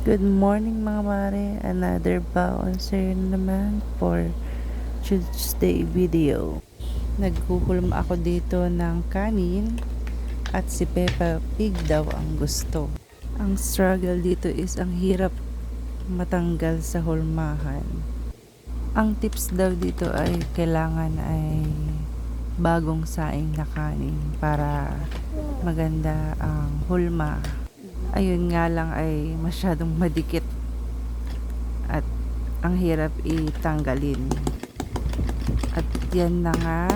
Good morning mga mare, another baon sa'yo naman for Tuesday video. Naghuhulm ako dito ng kanin at si Peppa Pig daw ang gusto. Ang struggle dito is ang hirap matanggal sa hulmahan. Ang tips daw dito ay kailangan ay bagong saing na kanin para maganda ang hulma. Ayun nga lang ay masyadong madikit at ang hirap itanggalin. At yan na nga,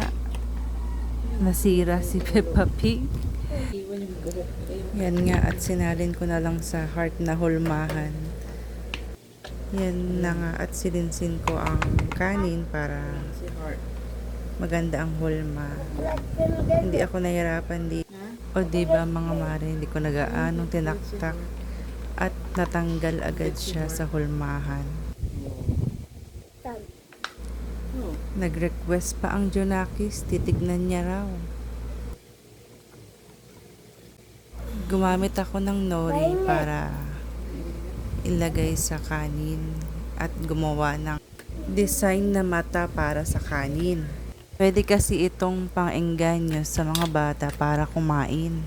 nasira si Peppa Pig. Yan nga, at sinalin ko na lang sa heart na hulmahan. Yan na nga, at silinsin ko ang kanin para maganda ang hulma. Hindi ako nahirapan di. O diba mga mare, hindi ko nagaanong tinaktak at natanggal agad siya sa hulmahan. Nag-request pa ang Jonakis, titignan niya raw. Gumamit ako ng nori para ilagay sa kanin at gumawa ng design na mata para sa kanin. Pwede kasi itong pang-engganyo sa mga bata para kumain.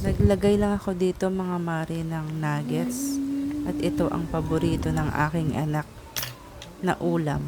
Naglagay lang ako dito mga mare ng nuggets at ito ang paborito ng aking anak na ulam.